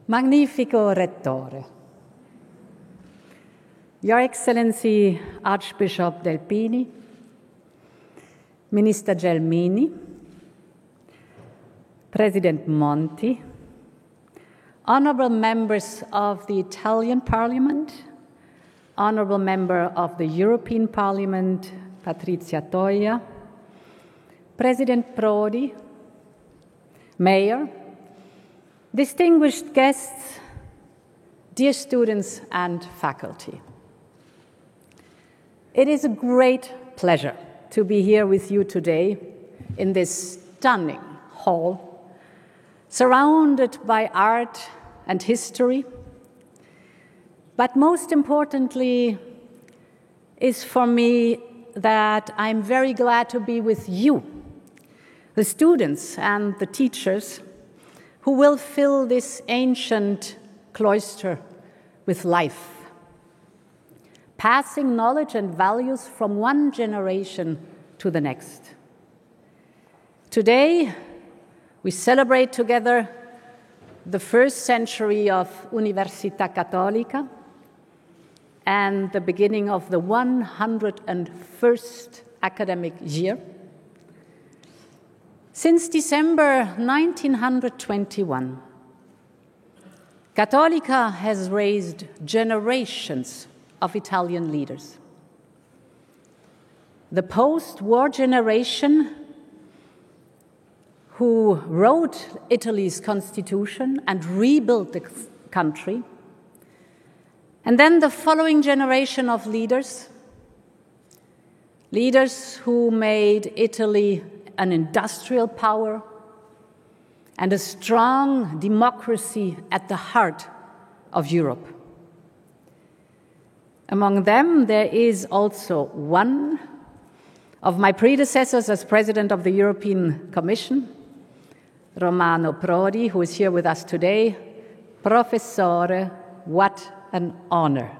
Magnifico Rettore, Your Excellency Archbishop Delpini, Minister Gelmini, President Monti, honorable members of the Italian Parliament, honorable member of the European Parliament, Patrizia Toia, President Prodi, Mayor, distinguished guests, dear students and faculty. It is a great pleasure to be here with you today in this stunning hall, surrounded by art and history, but most importantly is for me that I'm very glad to be with you, the students and the teachers who will fill this ancient cloister with life, passing knowledge and values from one generation to the next. Today, we celebrate together the first century of Università Cattolica and the beginning of the 101st academic year. Since December 1921, Cattolica has raised generations of Italian leaders. The post-war generation who wrote Italy's constitution and rebuilt the country, and then the following generation of leaders who made Italy an industrial power and a strong democracy at the heart of Europe. Among them, there is also one of my predecessors as President of the European Commission, Romano Prodi, who is here with us today. Professore, what an honor.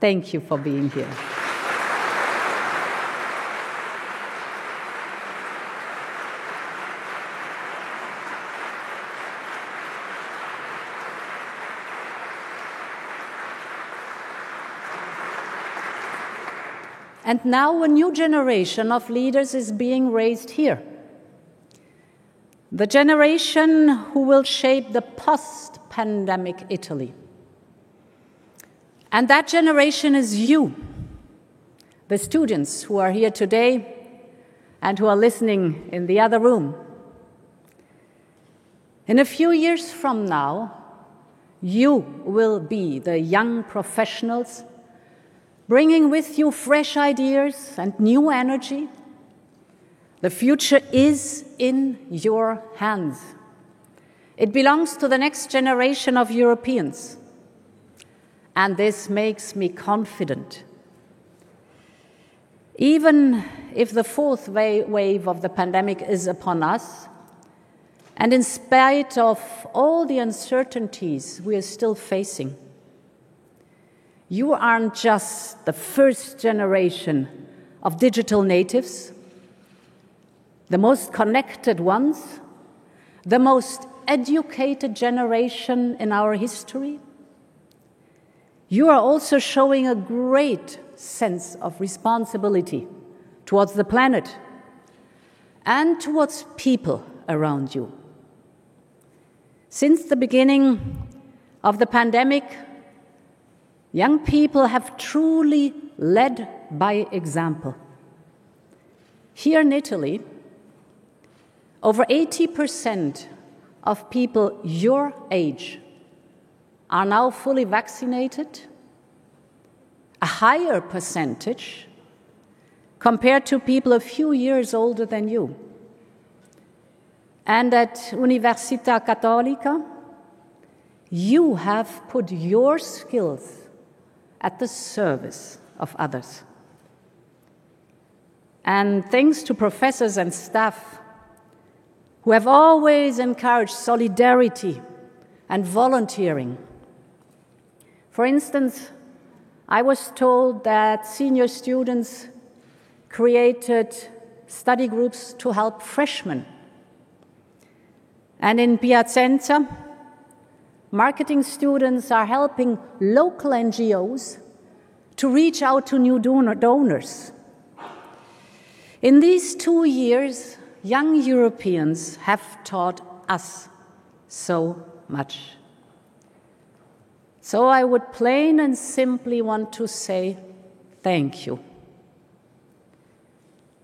Thank you for being here. And now a new generation of leaders is being raised here. The generation who will shape the post-pandemic Italy. And that generation is you, the students who are here today and who are listening in the other room. In a few years from now, you will be the young professionals bringing with you fresh ideas and new energy. The future is in your hands. It belongs to the next generation of Europeans. And this makes me confident. Even if the fourth wave of the pandemic is upon us, and in spite of all the uncertainties we are still facing, you aren't just the first generation of digital natives, the most connected ones, the most educated generation in our history. You are also showing a great sense of responsibility towards the planet and towards people around you. Since the beginning of the pandemic, young people have truly led by example. Here in Italy, over 80% of people your age are now fully vaccinated, a higher percentage compared to people a few years older than you. And at Università Cattolica, you have put your skills at the service of others. And thanks to professors and staff who have always encouraged solidarity and volunteering. For instance, I was told that senior students created study groups to help freshmen. And in Piacenza, marketing students are helping local NGOs to reach out to new donors. In these 2 years, young Europeans have taught us so much. So I would plain and simply want to say thank you.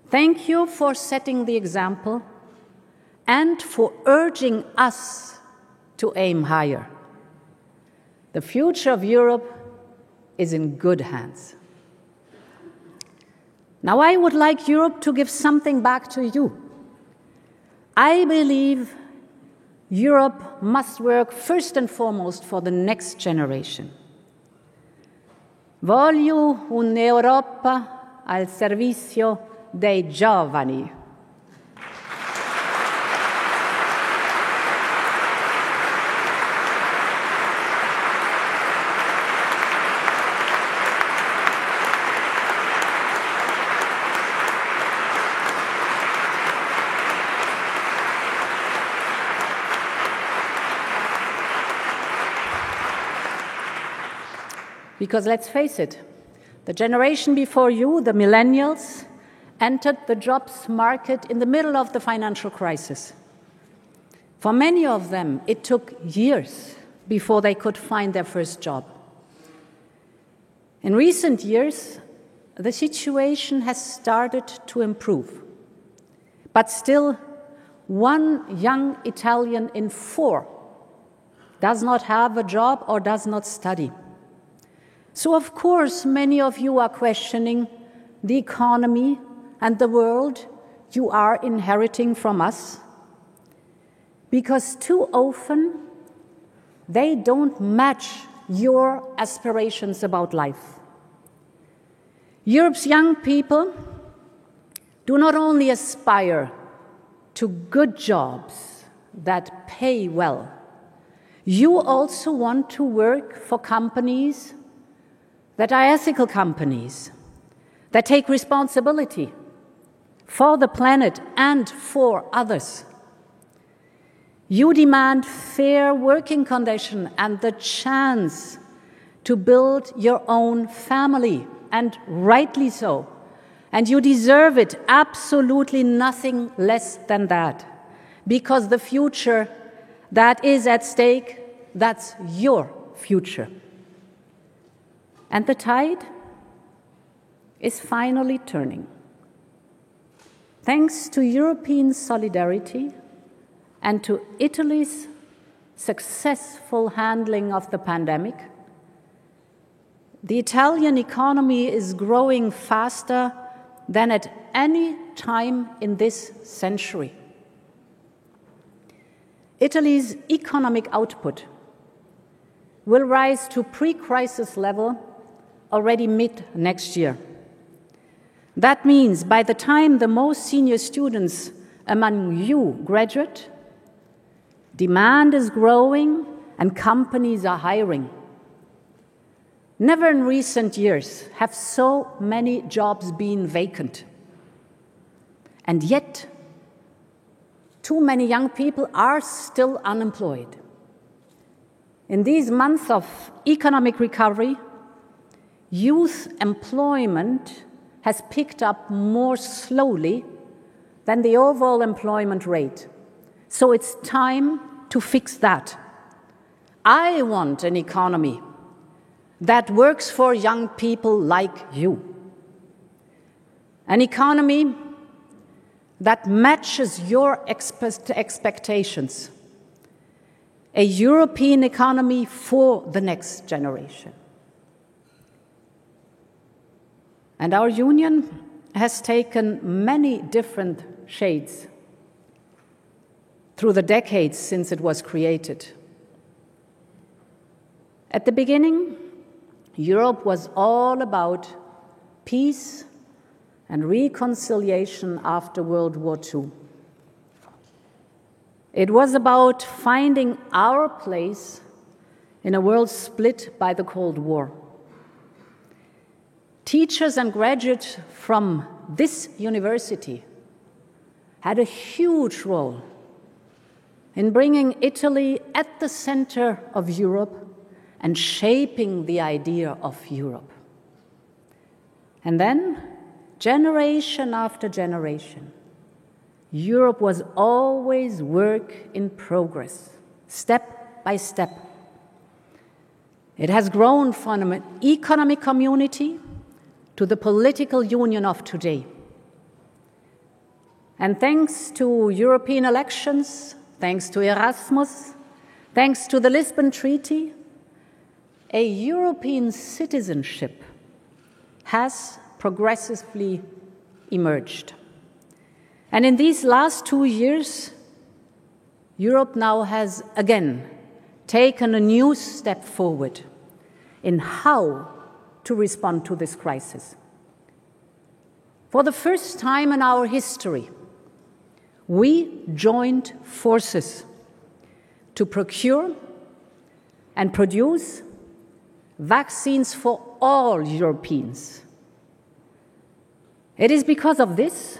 Thank you for setting the example and for urging us to aim higher. The future of Europe is in good hands. Now, I would like Europe to give something back to you. I believe Europe must work first and foremost for the next generation. Voglio un'Europa al servizio dei giovani. Because let's face it, the generation before you, the millennials, entered the jobs market in the middle of the financial crisis. For many of them, it took years before they could find their first job. In recent years, the situation has started to improve. But still, 1 young Italian in 4 does not have a job or does not study. So, of course, many of you are questioning the economy and the world you are inheriting from us, because too often they don't match your aspirations about life. Europe's young people do not only aspire to good jobs that pay well, you also want to work for companies that are ethical companies, that take responsibility for the planet and for others. You demand fair working conditions and the chance to build your own family, and rightly so. And you deserve it, absolutely nothing less than that. Because the future that is at stake, that's your future. And the tide is finally turning. Thanks to European solidarity and to Italy's successful handling of the pandemic, the Italian economy is growing faster than at any time in this century. Italy's economic output will rise to pre-crisis level already mid-next year. That means by the time the most senior students among you graduate, demand is growing and companies are hiring. Never in recent years have so many jobs been vacant. And yet, too many young people are still unemployed. In these months of economic recovery, youth employment has picked up more slowly than the overall employment rate. So it's time to fix that. I want an economy that works for young people like you. An economy that matches your expectations. A European economy for the next generation. And our union has taken many different shades through the decades since it was created. At the beginning, Europe was all about peace and reconciliation after World War II. It was about finding our place in a world split by the Cold War. Teachers and graduates from this university had a huge role in bringing Italy at the center of Europe and shaping the idea of Europe. And then, generation after generation, Europe was always work in progress, step by step. It has grown from an economic community to the political union of today. And thanks to European elections, thanks to Erasmus, thanks to the Lisbon Treaty, a European citizenship has progressively emerged. And in these last 2 years, Europe now has again taken a new step forward in how to respond to this crisis. For the first time in our history, we joined forces to procure and produce vaccines for all Europeans. It is because of this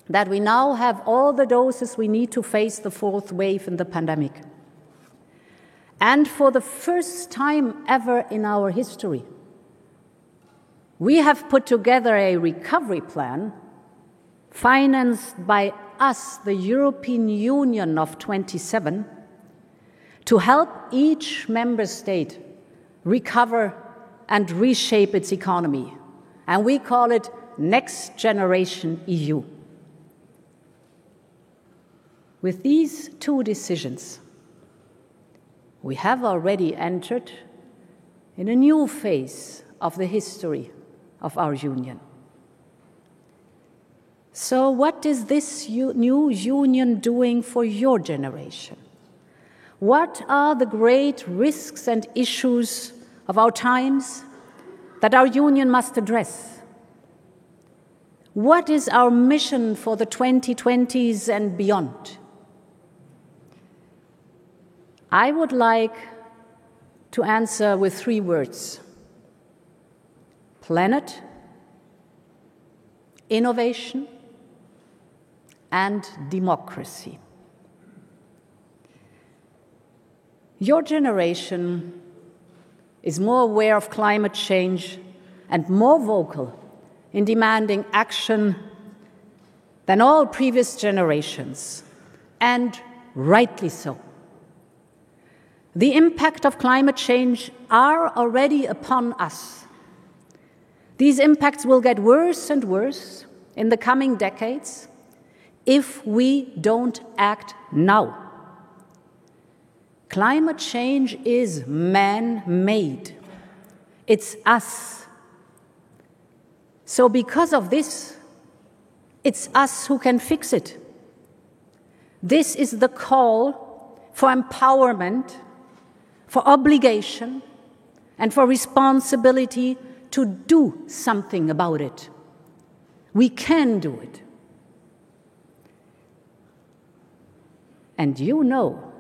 that we now have all the doses we need to face the fourth wave in the pandemic. And for the first time ever in our history, we have put together a recovery plan financed by us, the European Union of 27, to help each member state recover and reshape its economy. And we call it Next Generation EU. With these two decisions, we have already entered in a new phase of the history of our union. So what is this new union doing for your generation? What are the great risks and issues of our times that our union must address? What is our mission for the 2020s and beyond? I would like to answer with 3 words: planet, innovation, and democracy. Your generation is more aware of climate change and more vocal in demanding action than all previous generations, and rightly so. The impact of climate change are already upon us. These impacts will get worse and worse in the coming decades if we don't act now. Climate change is man-made. It's us. So because of this, it's us who can fix it. This is the call for empowerment, for obligation, and for responsibility to do something about it. We can do it. And you know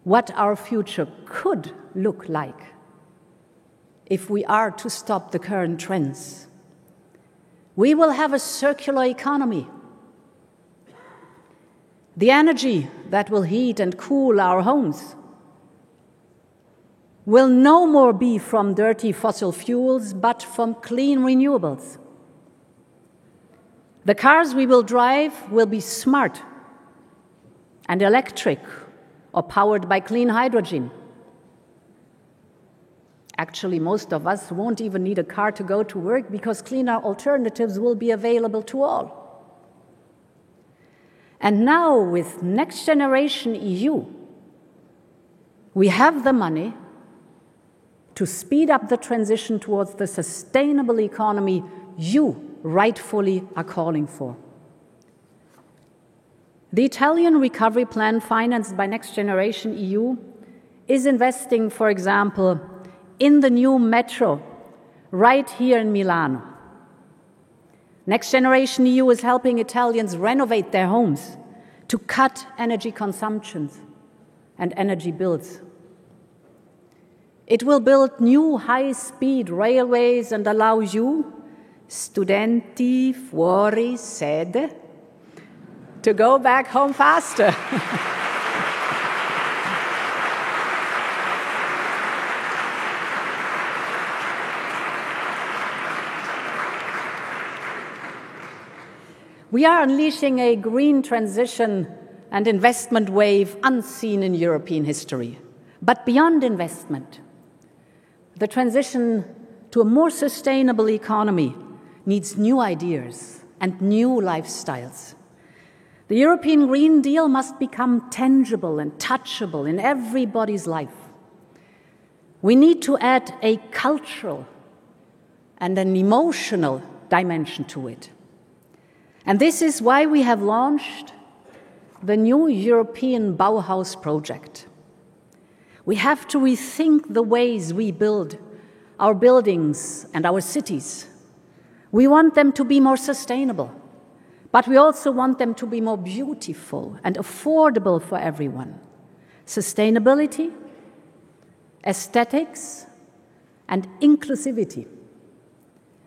what our future could look like if we are to stop the current trends. We will have a circular economy. The energy that will heat and cool our homes will no more be from dirty fossil fuels, but from clean renewables. The cars we will drive will be smart and electric or powered by clean hydrogen. Actually, most of us won't even need a car to go to work because cleaner alternatives will be available to all. And now, with Next Generation EU, we have the money to speed up the transition towards the sustainable economy you rightfully are calling for. The Italian recovery plan, financed by Next Generation EU, is investing, for example, in the new metro right here in Milan. Next Generation EU is helping Italians renovate their homes to cut energy consumptions and energy bills. It will build new high-speed railways and allow you, studenti fuori sede, to go back home faster. We are unleashing a green transition and investment wave unseen in European history. But beyond investment, the transition to a more sustainable economy needs new ideas and new lifestyles. The European Green Deal must become tangible and touchable in everybody's life. We need to add a cultural and an emotional dimension to it. And this is why we have launched the new European Bauhaus project. We have to rethink the ways we build our buildings and our cities. We want them to be more sustainable, but we also want them to be more beautiful and affordable for everyone. Sustainability, aesthetics, and inclusivity.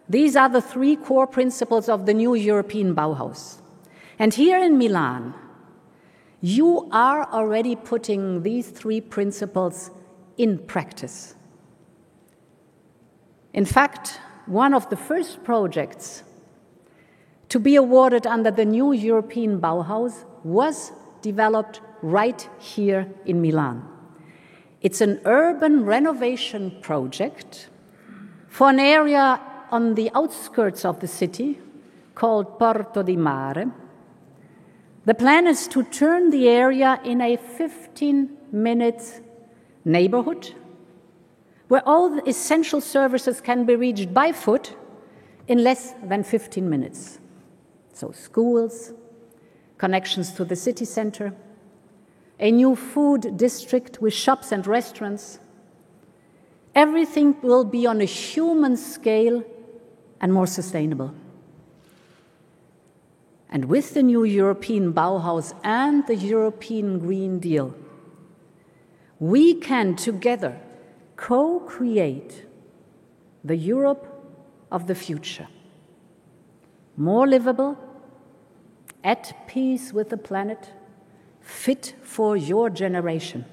These are the three core principles of the new European Bauhaus. And here in Milan, you are already putting these three principles in practice. In fact, one of the first projects to be awarded under the new European Bauhaus was developed right here in Milan. It's an urban renovation project for an area on the outskirts of the city called Porto di Mare. The plan is to turn the area in a 15-minute neighborhood where all the essential services can be reached by foot in less than 15 minutes. So schools, connections to the city center, a new food district with shops and restaurants. Everything will be on a human scale and more sustainable. And with the new European Bauhaus and the European Green Deal, we can together co-create the Europe of the future. More livable, at peace with the planet, fit for your generation.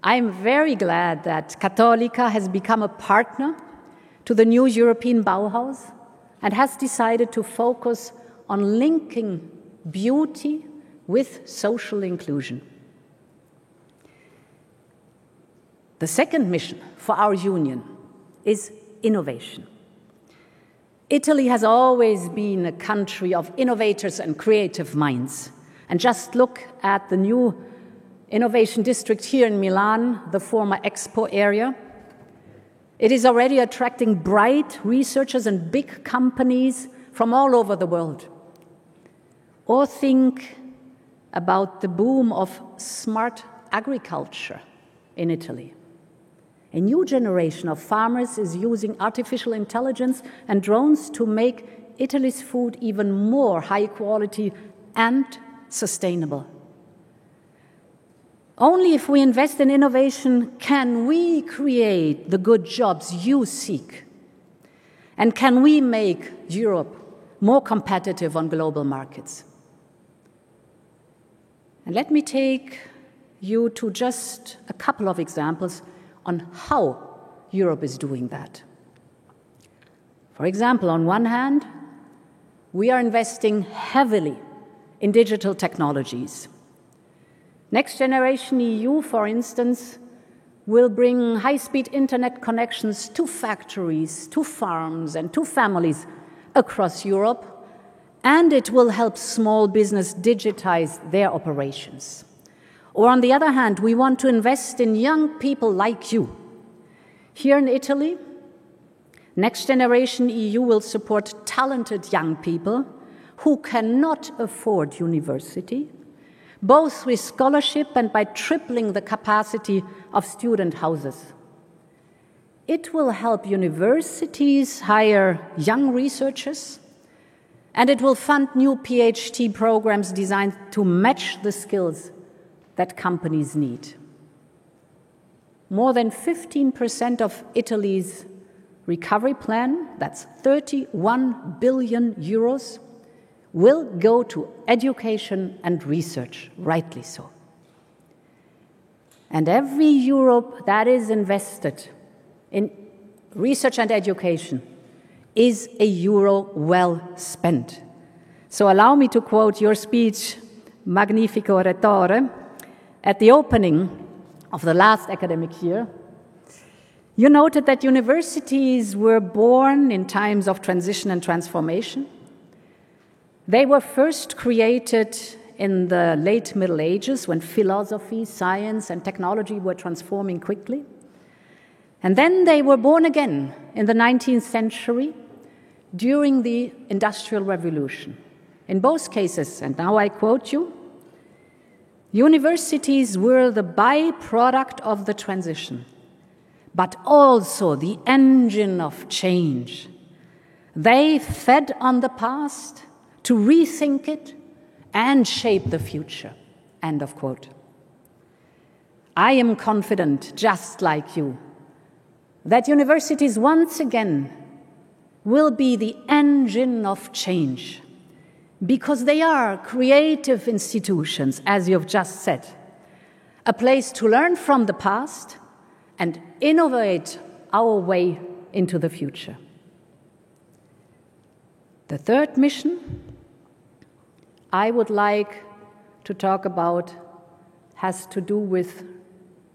I'm very glad that Cattolica has become a partner to the new European Bauhaus and has decided to focus on linking beauty with social inclusion. The second mission for our union is innovation. Italy has always been a country of innovators and creative minds. And just look at the new innovation district here in Milan, the former Expo area. It is already attracting bright researchers and big companies from all over the world. Or think about the boom of smart agriculture in Italy. A new generation of farmers is using artificial intelligence and drones to make Italy's food even more high quality and sustainable. Only if we invest in innovation can we create the good jobs you seek, and can we make Europe more competitive on global markets. And let me take you to just a couple of examples on how Europe is doing that. For example, on one hand, we are investing heavily in digital technologies. Next Generation EU, for instance, will bring high-speed internet connections to factories, to farms, and to families across Europe, and it will help small business digitize their operations. Or on the other hand, we want to invest in young people like you. Here in Italy, Next Generation EU will support talented young people who cannot afford university, both with scholarship and by tripling the capacity of student houses. It will help universities hire young researchers, and it will fund new PhD programs designed to match the skills that companies need. More than 15% of Italy's recovery plan, that's 31 billion euros, will go to education and research, rightly so. And every euro that is invested in research and education is a euro well spent, So allow me to quote your speech, Magnifico Rhetore, at the opening of the last academic year. You noted that universities were born in times of transition and transformation. They were first created in the late Middle Ages when philosophy, science, and technology were transforming quickly. And then they were born again in the 19th century during the Industrial Revolution. In both cases, and now I quote you, universities were the byproduct of the transition, but also the engine of change. They fed on the past to rethink it and shape the future. End of quote. I am confident, just like you, that universities once again will be the engine of change because they are creative institutions, as you've just said, a place to learn from the past and innovate our way into the future. The third mission I would like to talk about has to do with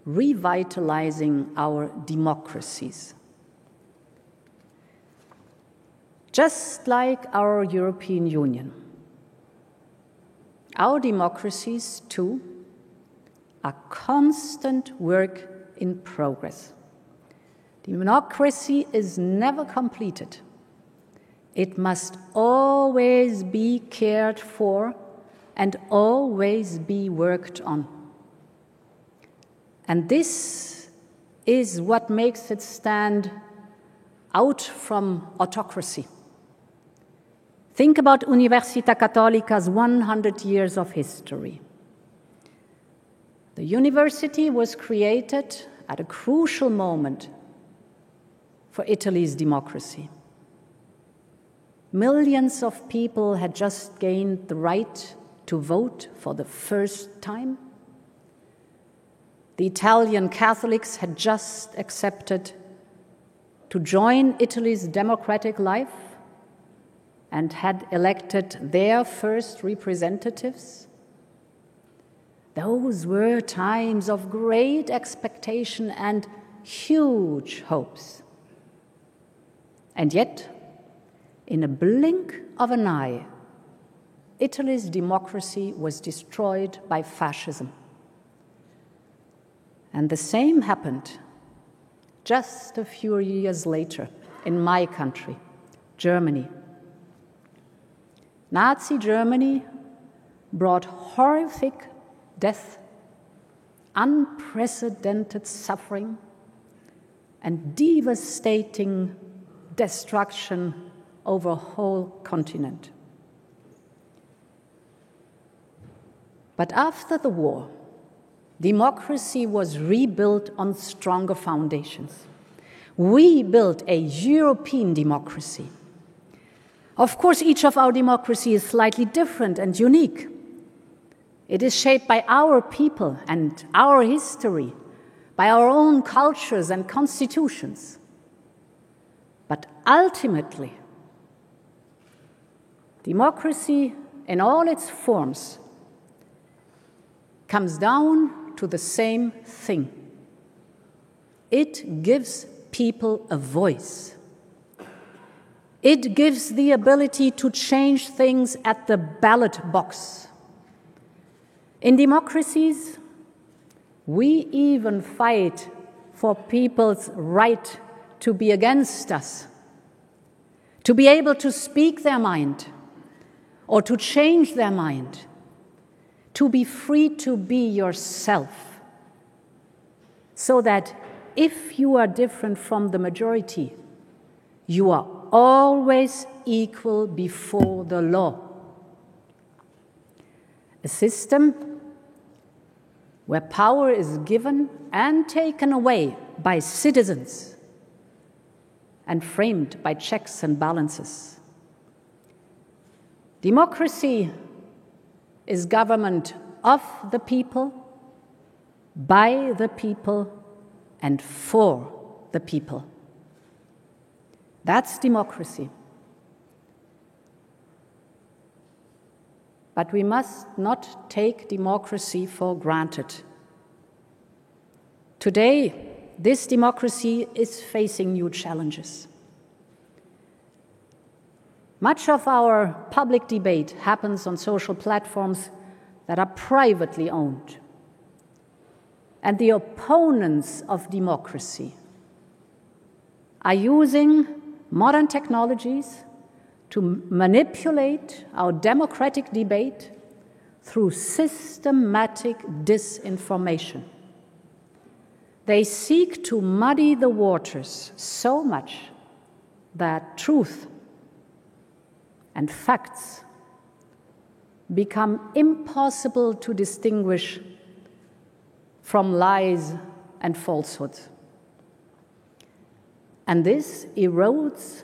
revitalizing our democracies. Just like our European Union, our democracies, too, are constant work in progress. Democracy is never completed. It must always be cared for and always be worked on. And this is what makes it stand out from autocracy. Think about Università Cattolica's 100 years of history. The university was created at a crucial moment for Italy's democracy. Millions of people had just gained the right to vote for the first time. The Italian Catholics had just accepted to join Italy's democratic life and had elected their first representatives. Those were times of great expectation and huge hopes. And yet, in a blink of an eye, Italy's democracy was destroyed by fascism. And the same happened just a few years later in my country, Germany. Nazi Germany brought horrific death, unprecedented suffering, and devastating destruction over a whole continent. But after the war, democracy was rebuilt on stronger foundations. We built a European democracy. Of course, each of our democracies is slightly different and unique. It is shaped by our people and our history, by our own cultures and constitutions. But ultimately, democracy in all its forms comes down to the same thing. It gives people a voice. It gives the ability to change things at the ballot box. In democracies, we even fight for people's right to be against us, to be able to speak their mind or to change their mind, to be free to be yourself, so that if you are different from the majority, you are always equal before the law. A system where power is given and taken away by citizens and framed by checks and balances. Democracy is government of the people, by the people, and for the people. That's democracy. But we must not take democracy for granted. Today, this democracy is facing new challenges. Much of our public debate happens on social platforms that are privately owned. And the opponents of democracy are using modern technologies to manipulate our democratic debate through systematic disinformation. They seek to muddy the waters so much that truth and facts become impossible to distinguish from lies and falsehoods. And this erodes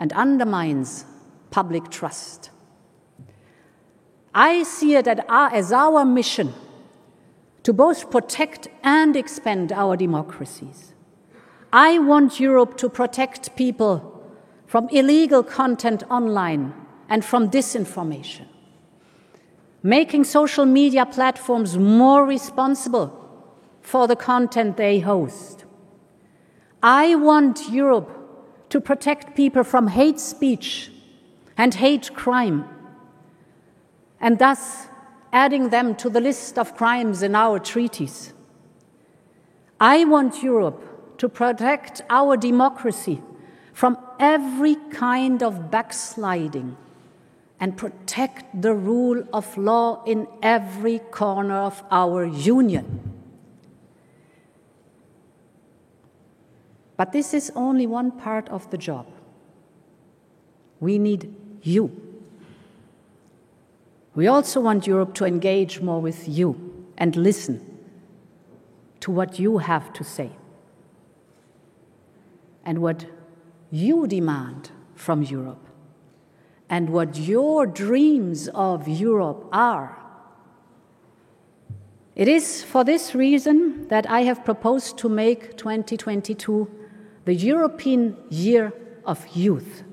and undermines public trust. I see it as our mission to both protect and expand our democracies. I want Europe to protect people from illegal content online and from disinformation, making social media platforms more responsible for the content they host. I want Europe to protect people from hate speech and hate crime, and thus adding them to the list of crimes in our treaties. I want Europe to protect our democracy from every kind of backsliding and protect the rule of law in every corner of our union. But this is only one part of the job. We need you. We also want Europe to engage more with you and listen to what you have to say and what you demand from Europe and what your dreams of Europe are. It is for this reason that I have proposed to make 2022 the European Year of Youth.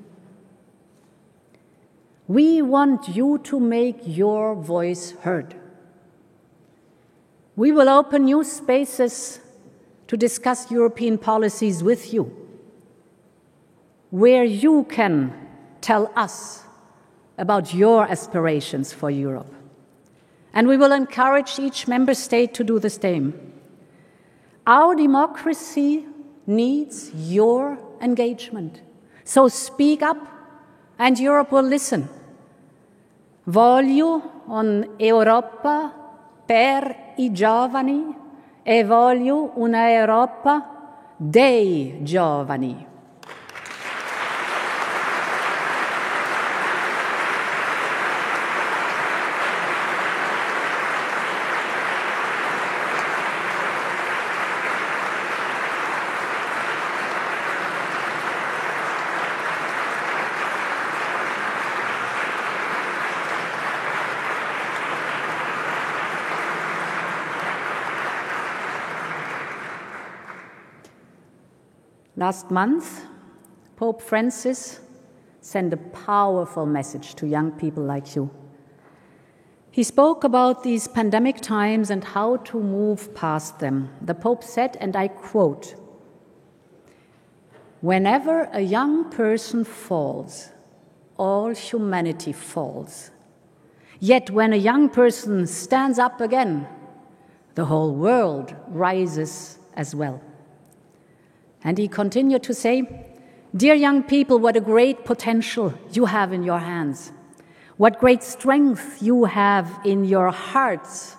We want you to make your voice heard. We will open new spaces to discuss European policies with you, where you can tell us about your aspirations for Europe. And we will encourage each member state to do the same. Our democracy needs your engagement. So speak up, and Europe will listen. Voglio un'Europa per I giovani e voglio una Europa dei giovani. Last month, Pope Francis sent a powerful message to young people like you. He spoke about these pandemic times and how to move past them. The Pope said, and I quote, "Whenever a young person falls, all humanity falls. Yet when a young person stands up again, the whole world rises as well." And he continued to say, "Dear young people, what a great potential you have in your hands. What great strength you have in your hearts.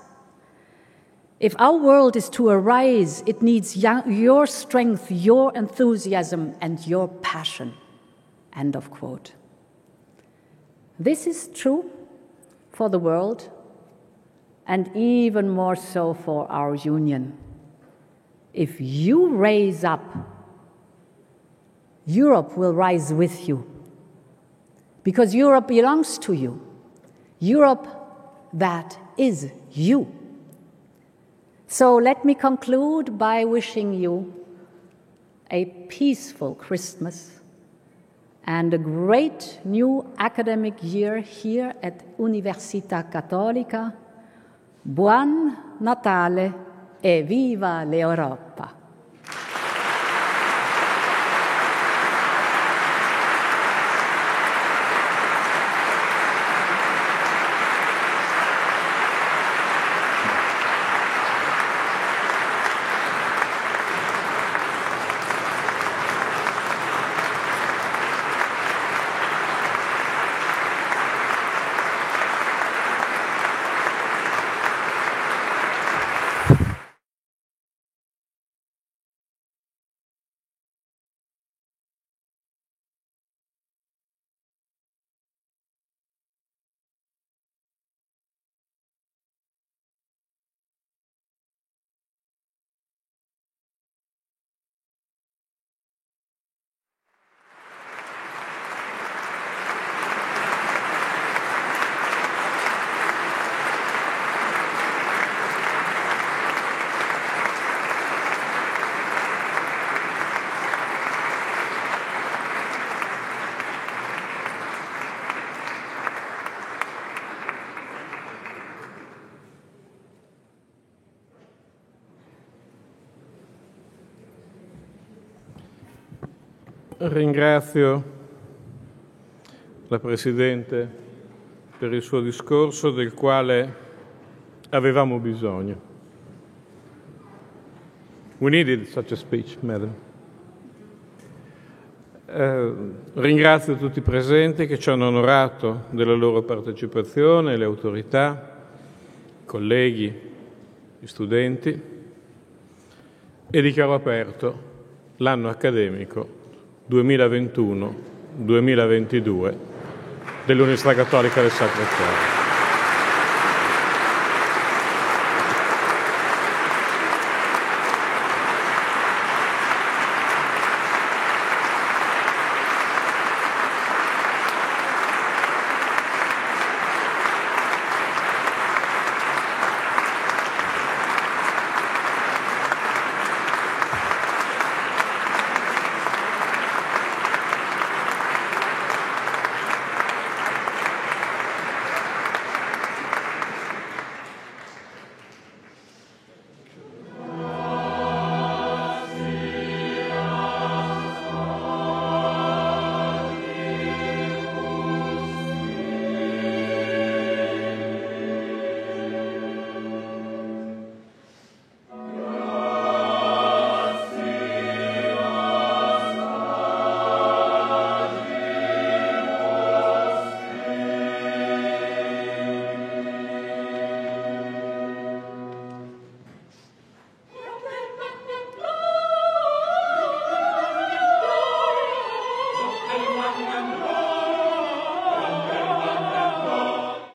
If our world is to arise, it needs your strength, your enthusiasm, and your passion." End of quote. This is true for the world, and even more so for our union. If you raise up, Europe will rise with you, because Europe belongs to you. Europe that is you. So let me conclude by wishing you a peaceful Christmas and a great new academic year here at Università Cattolica. Buon Natale e viva l'Europa! Ringrazio la Presidente per il suo discorso, del quale avevamo bisogno. We needed such a speech, Madam. Ringrazio tutti i presenti che ci hanno onorato della loro partecipazione, le autorità, i colleghi, gli studenti, e dichiaro aperto l'anno accademico 2021-2022 dell'Università Cattolica del Sacro Cuore.